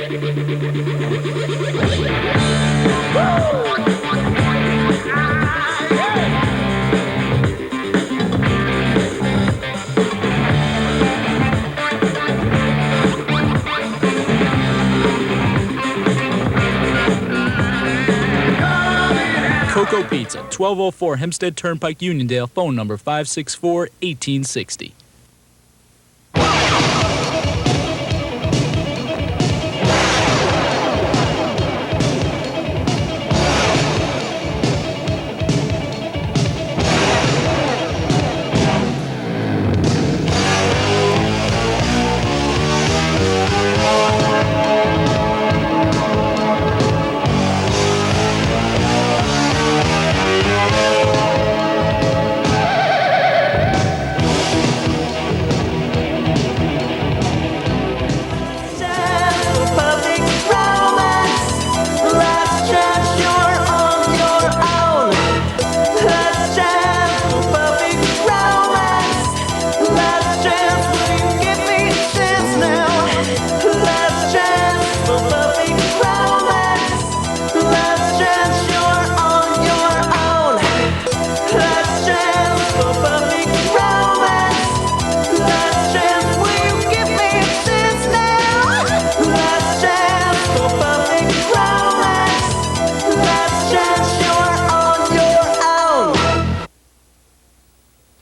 Coco Pizza, 1204 Hempstead Turnpike, Uniondale, phone number 564-1860.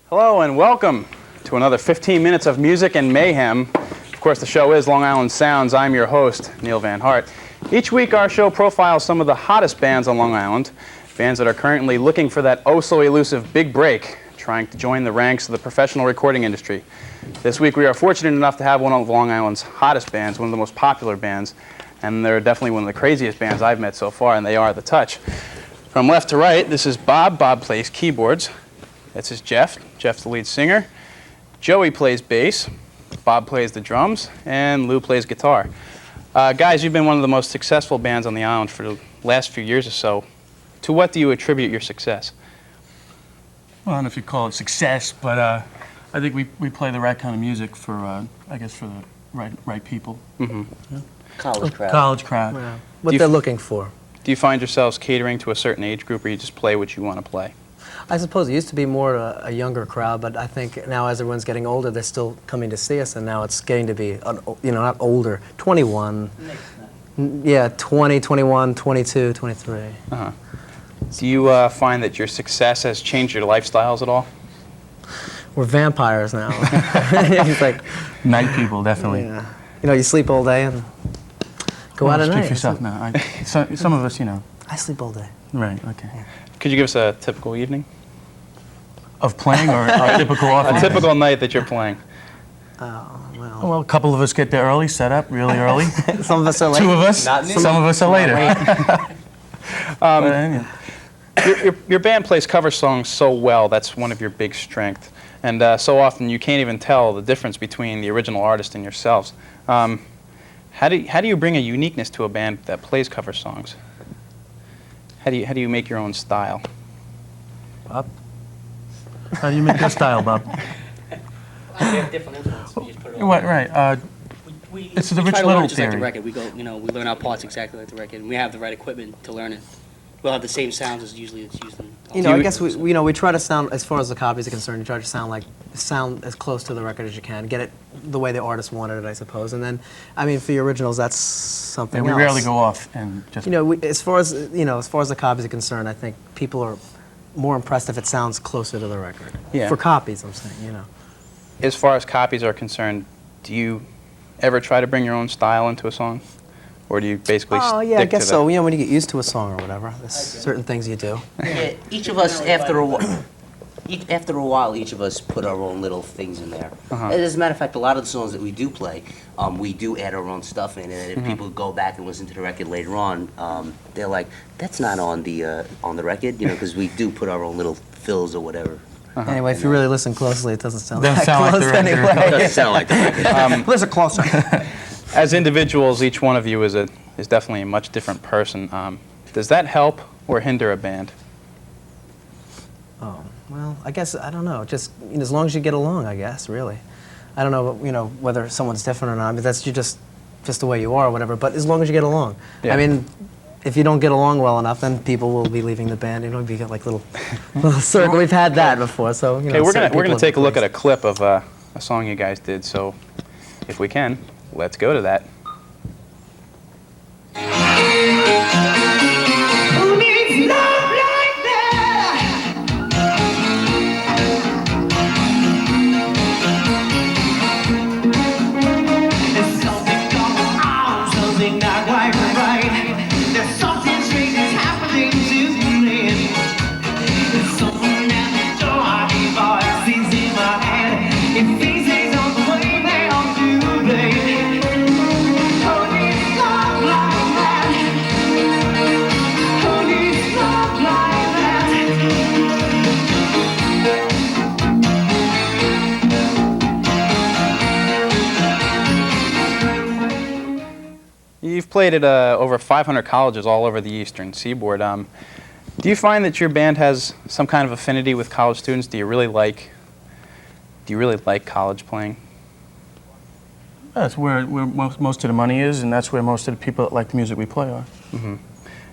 Hello and welcome to another 15 minutes of music and mayhem. Of course, the show is Long Island Sounds. I'm your host, Neil Van Harte. Each week, our show profiles some of the hottest bands on Long Island, bands that are currently looking for that oh-so-elusive big break, trying to join the ranks of the professional recording industry. This week, we are fortunate enough to have one of Long Island's hottest bands, one of the most popular bands, and they're definitely one of the craziest bands I've met so far, and they are The Touch. From left to right, this is Bob. Bob plays keyboards. This is Jeff. Jeff's the lead singer. Joey plays bass. Bob plays the drums. And Lou plays guitar. Guys, you've been one of the most successful bands on the island for the last few years or so. To what do you attribute your success? Well, I don't know if you call it success, but I think we play the right kind of music for, I guess, for the right people. Mm-hmm. Yeah. College crowd. College crowd. Yeah. What they're looking for. Do you find yourselves catering to a certain age group, or you just play what you want to play? I suppose it used to be more a younger crowd, but I think now as everyone's getting older, they're still coming to see us, and now it's getting to be, not older, 21. Yeah, 20, 21, 22, 23. Uh-huh. Do you find that your success has changed your lifestyles at all? We're vampires now. It's like Night people, definitely. Yeah. You sleep all day and go out at night. Speak for yourself now. Some of us, I sleep all day. Right, okay. Yeah. Could you give us a typical evening? Of playing or a typical office? A typical night that you're playing. Oh, well. Well, a couple of us get there early, set up really early. Some of us are late. Two of us. Some of us are later. Your band plays cover songs so well. That's one of your big strengths. And so often you can't even tell the difference between the original artist and yourselves. How do you bring a uniqueness to a band that plays cover songs? How do you make your own style? Bob? How do you make your style, Bob? We have different influences. We just put it all. Right. It's the Rich try to learn Little it just like the theory. record. We go, we learn our parts exactly like the record, and we have the right equipment to learn it. We'll have the same sounds as usually it's used in. I guess we try to sound, as far as the copies are concerned, you try to sound as close to the record as you can, get it the way the artist wanted it, I suppose. And then, for your originals, that's something Yeah, else. we rarely go off and just. As far as the copies are concerned, I think people are more impressed if it sounds closer to the record. Yeah. For copies, I'm saying, As far as copies are concerned, do you ever try to bring your own style into a song? Or do you basically Oh, stick yeah, I guess to so. When you get used to a song or whatever, there's certain things you do. Yeah, each of us, after a while, each of us put our own little things in there. Uh-huh. As a matter of fact, a lot of the songs that we do play, we do add our own stuff in, and if people go back and listen to the record later on, they're like, "That's not on the record," because we do put our own little fills or whatever. Uh-huh. Anyway, if you really listen closely, it doesn't sound Doesn't that sound like close the record. anyway. It doesn't sound like the record. Listen closer. As individuals, each one of you is definitely a much different person. Does that help or hinder a band? Oh, well, I guess, I don't know. Just as long as you get along, I guess, really. I don't know, whether someone's different or not, but just the way you are or whatever, but as long as you get along. Yeah. I mean, if you don't get along well enough, then people will be leaving the band. You know, you get like little circle. We've had that before, so you know. Okay, we're certain gonna people take a have look at a replaced. clip of a song you guys did. So, if we can, let's go to that. Who needs love like that? There's something going on, something not quite right. There's something strange that's happening to me. There's someone at the door, I hear voices in my head. It thinks it's on the way they all do, baby. Who needs love like that? Who needs love like that? You've played at over 500 colleges all over the Eastern Seaboard. Do you find that your band has some kind of affinity with college students? Do you really like college playing? That's where most of the money is, and that's where most of the people that like the music we play are.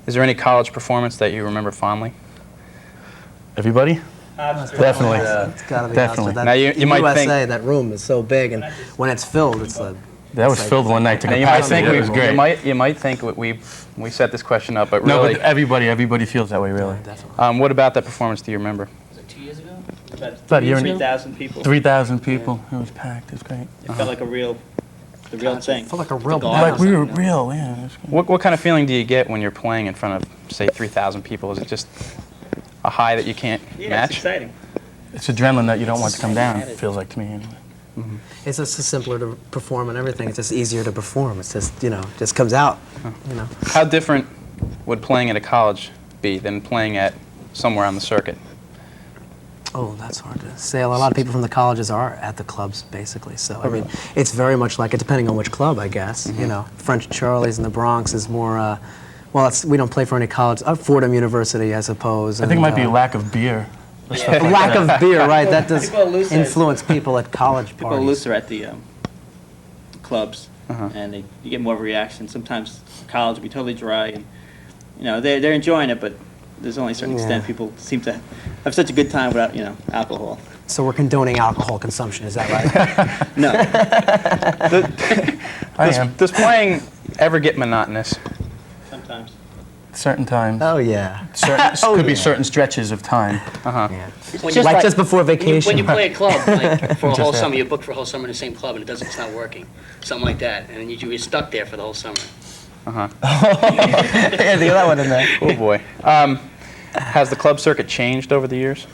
Is there any college performance that you remember fondly? Everybody? Definitely. It's got to be Definitely. Hofstra. Now, you In might USA, think- that room is so big, and when it's filled, it's like. That was filled one night to Now, you might capacity. think It was great. you might think we set this question up, but No, really, but everybody feels that way, really. Definitely. what about that performance do you remember? Was it 2 years ago? About a year and 3,000 people. 3,000 people. It was packed. It was great. It felt like the real thing. I feel like a real God. band. Like we were real, yeah. It was great. What kind of feeling do you get when you're playing in front of, say, 3,000 people? Is it just a high that you can't Yeah, it's match? exciting. It's adrenaline that you don't want to come down, it feels like to me anyway. It's just simpler to perform and everything. It's just easier to perform. It's just, you know, just comes out, you know. How different would playing at a college be than playing at somewhere on the circuit? Oh, that's hard to say. A lot of people from the colleges are at the clubs, basically. So, I mean, it's very much like it, depending on which club, I guess. You know, French Charlie's in the Bronx is more, well, we don't play for any college. Fordham University, I suppose. I think it might be a lack of beer. lack of beer, right? That does People are looser. influence people at college People are parties. looser at the clubs, and you get more of a reaction. Sometimes college will be totally dry, and you know they're enjoying it, but there's only a certain extent people seem to have such a good time without alcohol. So we're condoning alcohol consumption, is that right? No, I am. Does playing ever get monotonous? sometimes. Certain times. Oh, yeah. Certain, could be certain stretches of time. Yeah. When you, Like just before when vacation. you play a club, like for a whole Just summer, you book for a whole summer in the same club, and it's not working, something like that, and then you're stuck there for the whole summer. Yeah, throw that one in there. Oh boy. Has the club circuit changed over the years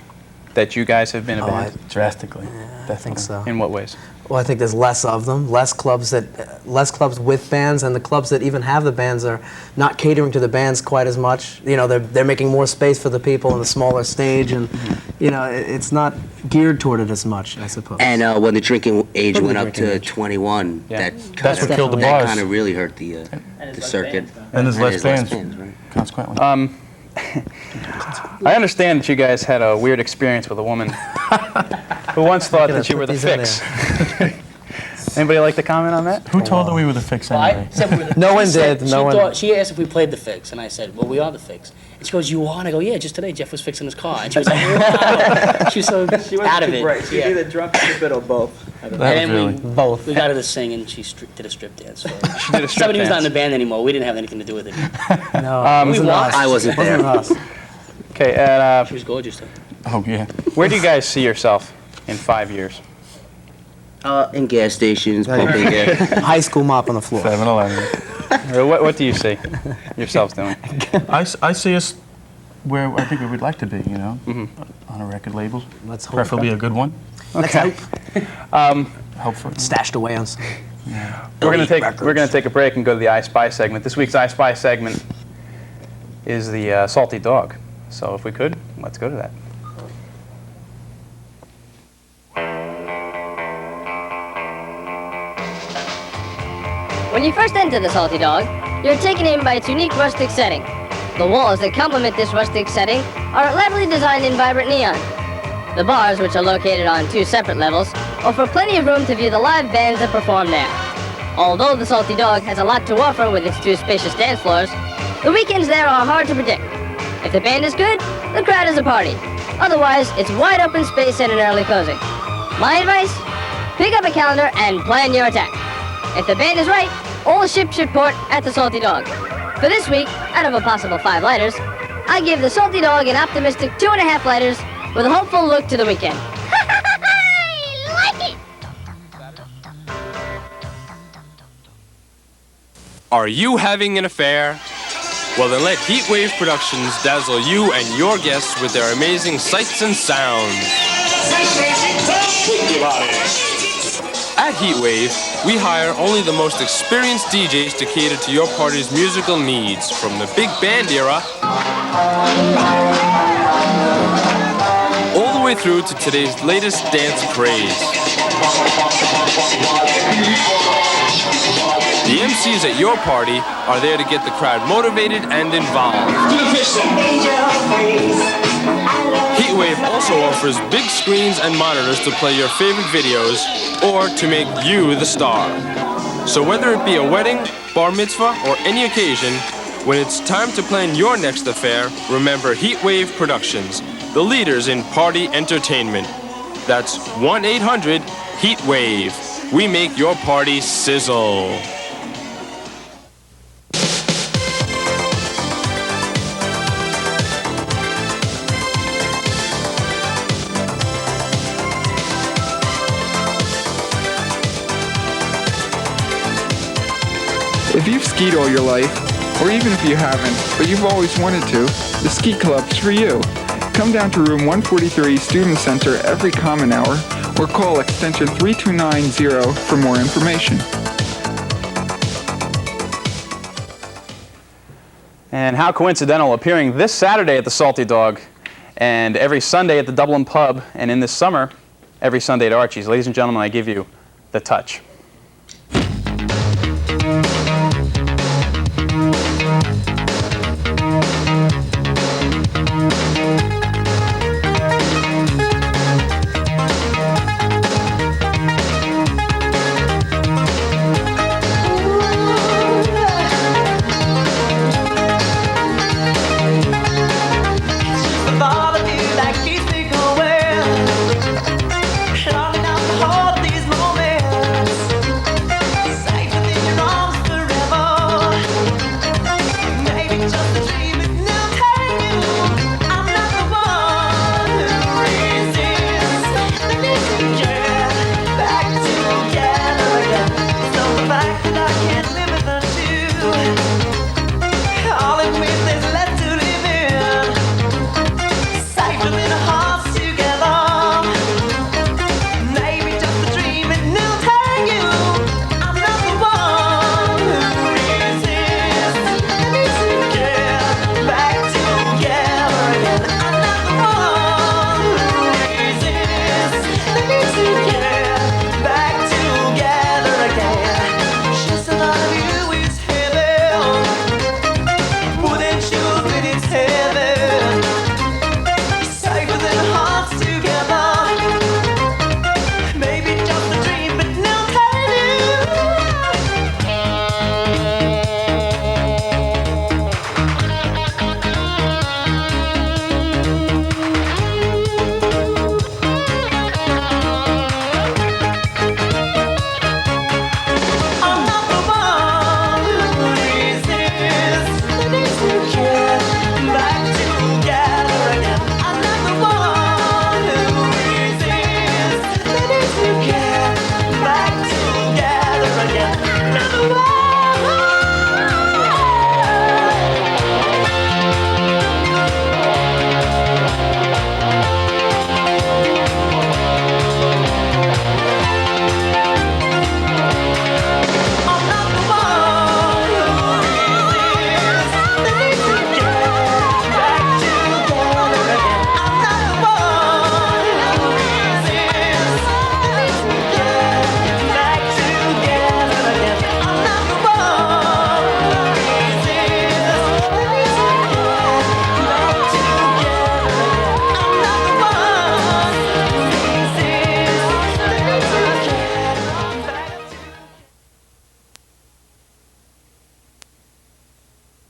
that you guys have been a band? Drastically. I think so. In what ways? Well, I think there's less of them, less clubs with bands, and the clubs that even have the bands are not catering to the bands quite as much. You know, they're making more space for the people on the smaller stage, and you know, it's not geared toward it as much, I suppose. And when the drinking age From the went up to drinking age. 21, Yeah. That's what killed the that bars. kind of really hurt the circuit. And there's less bands, right? consequently. I understand that you guys had a weird experience with a woman who once thought Gonna that you put were the these in fix. Anybody like to comment on that? Who told her we were the fix Well, anyway? I said we were the No she one said- did, She no one- thought, she asked if we played the Fix, and I said, well, we are the Fix. And she goes, you are? And I go, yeah, just today Jeff was fixing his car. And she was like, wow. She was so out of it. Right. She's Yeah. either drunk or stupid or both. That And was then really. Both. we got her to sing, and she did a strip dance. So. She did a strip Somebody who's not in the dance. band anymore. We didn't have anything to do with it. No, it we wasn't watched. us. I wasn't It wasn't there. us. Okay, and She was gorgeous, though. Oh, yeah. where do you guys see yourself in 5 years? In gas stations, pumping gas. High school mop on the floor. 7-Eleven. Or what do you see yourselves doing? I see us where I think we would like to be, you know, on a record label. Let's hope. Preferably a good one. Let's hope. Hope for Stashed away on some. We're gonna take a break and go to the I Spy segment. This week's I Spy segment is the salty dog. So if we could, let's go to that. When you first enter the Salty Dog, you're taken in by its unique rustic setting. The walls that complement this rustic setting are elaborately designed in vibrant neon. The bars, which are located on 2 separate levels, offer plenty of room to view the live bands that perform there. Although the Salty Dog has a lot to offer with its 2 spacious dance floors, the weekends there are hard to predict. If the band is good, the crowd is a party. Otherwise, it's wide open space and an early closing. My advice? Pick up a calendar and plan your attack. If the band is right, all ships should port at the Salty Dog. For this week, out of a possible 5 lighters, I give the Salty Dog an optimistic 2.5 lighters with a hopeful look to the weekend. I like it! Are you having an affair? Well, then let Heatwave Productions dazzle you and your guests with their amazing sights and sounds. At Heatwave, we hire only the most experienced DJs to cater to your party's musical needs, from the big band era all the way through to today's latest dance craze. The MCs at your party are there to get the crowd motivated and involved. Heatwave also offers big screens and monitors to play your favorite videos or to make you the star. So whether it be a wedding, bar mitzvah, or any occasion, when it's time to plan your next affair, remember Heatwave Productions, the leaders in party entertainment. That's 1-800-HEATWAVE. We make your party sizzle. If you've skied all your life, or even if you haven't, but you've always wanted to, the Ski Club's for you. Come down to room 143 Student Center every common hour, or call extension 3290 for more information. And how coincidental, appearing this Saturday at the Salty Dog, and every Sunday at the Dublin Pub, and in this summer, every Sunday at Archie's. Ladies and gentlemen, I give you The Touch.